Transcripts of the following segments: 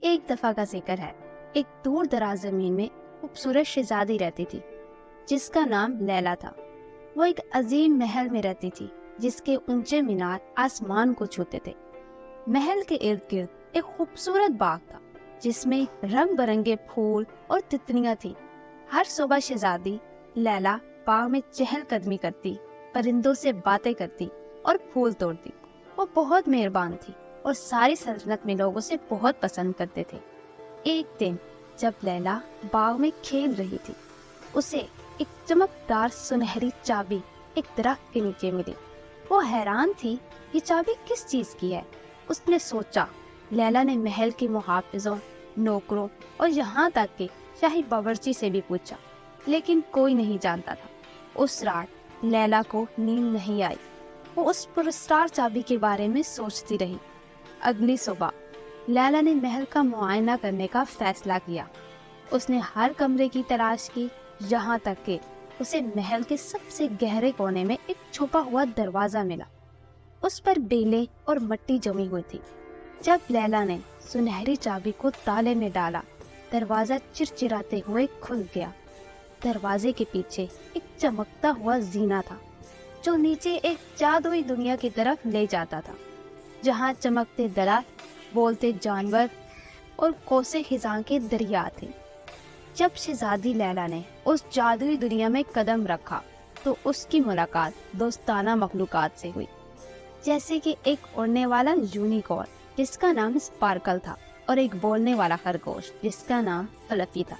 ایک دفعہ کا ذکر ہے، ایک دور دراز زمین میں خوبصورت شہزادی رہتی تھی جس کا نام لیلا تھا۔ وہ ایک عظیم محل میں رہتی تھی جس کے اونچے مینار آسمان کو چھوتے تھے۔ محل کے ارد گرد ایک خوبصورت باغ تھا جس میں رنگ برنگے پھول اور تتلیاں تھیں۔ ہر صبح شہزادی لیلا باغ میں چہل قدمی کرتی، پرندوں سے باتیں کرتی اور پھول توڑتی۔ وہ بہت مہربان تھی اور ساری سلطنت میں لوگ اسے بہت پسند کرتے تھے۔ ایک دن جب لیلا باغ میں کھیل رہی تھی، اسے ایک چمکدار سنہری چابی ایک درخت کے نیچے ملی۔ وہ حیران تھی، یہ چابی کس چیز کی ہے؟ اس نے سوچا۔ لیلا نے محل کے محافظوں، نوکروں اور یہاں تک کہ شاہی باورچی سے بھی پوچھا، لیکن کوئی نہیں جانتا تھا۔ اس رات لیلا کو نیند نہیں آئی۔ وہ اس پراسرار چابی کے بارے میں سوچتی رہی۔ اگلی صبح لیلا نے محل کا معائنہ کرنے کا فیصلہ کیا۔ اس نے ہر کمرے کی تلاش کی، یہاں تک کہ اسے محل کے سب سے گہرے کونے میں ایک چھپا ہوا دروازہ ملا۔ اس پر بیلیں اور مٹی جمی ہوئی تھی۔ جب لیلا نے سنہری چابی کو تالے میں ڈالا، دروازہ چرچراتے ہوئے کھل گیا۔ دروازے کے پیچھے ایک چمکتا ہوا زینہ تھا جو نیچے ایک جادوئی دنیا کی طرف لے جاتا تھا، جہاں چمکتے درخت، بولتے جانور اور کوسے خزاں کے دریا تھے۔ جب شہزادی لیلا نے اس جادوئی دنیا میں قدم رکھا تو اس کی ملاقات دوستانہ مخلوقات سے ہوئی، جیسے کہ ایک اڑنے والا یونیکارن جس کا نام اسپارکل تھا اور ایک بولنے والا خرگوش جس کا نام فلفی تھا۔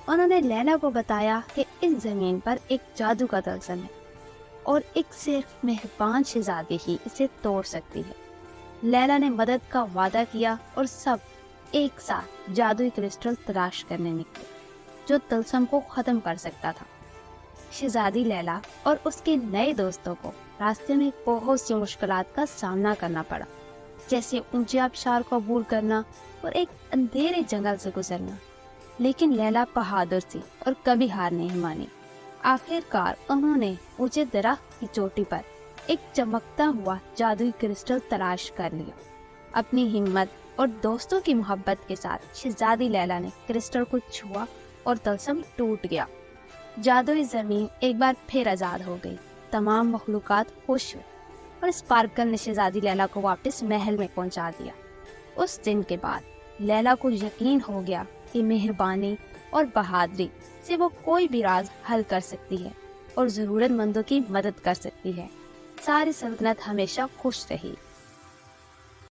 انہوں نے لیلا کو بتایا کہ اس زمین پر ایک جادو کا طلسم ہے اور ایک صرف مہربان شہزادی ہی اسے توڑ سکتی ہے۔ لیلا نے مدد کا وعدہ کیا اور سب ایک ساتھ جادوئی کرسٹل تلاش کرنے نکلے جو طلسم کو ختم کر سکتا تھا۔ شہزادی لیلا اور اس کے نئے دوستوں کو راستے میں بہت سی مشکلات کا سامنا کرنا پڑا، جیسے اونچے آبشار کو عبور کرنا اور ایک اندھیرے جنگل سے گزرنا، لیکن لیلا بہادر تھی اور کبھی ہار نہیں مانی۔ آخر کار انہوں نے اونچے درخت کی چوٹی پر ایک چمکتا ہوا جادوئی کرسٹل تلاش کر لیا۔ اپنی ہمت اور دوستوں کی محبت کے ساتھ شہزادی لیلا نے کرسٹل کو چھوا اور طلسم ٹوٹ گیا۔ جادوئی زمین ایک بار پھر آزاد ہو گئی، تمام مخلوقات خوش ہوئے اور اسپارکل نے شہزادی لیلا کو واپس محل میں پہنچا دیا۔ اس دن کے بعد لیلا کو یقین ہو گیا کہ مہربانی اور بہادری سے وہ کوئی بھی راز حل کر سکتی ہے اور ضرورت مندوں کی مدد کر سکتی ہے۔ ساری سلطنت ہمیشہ خوش رہی۔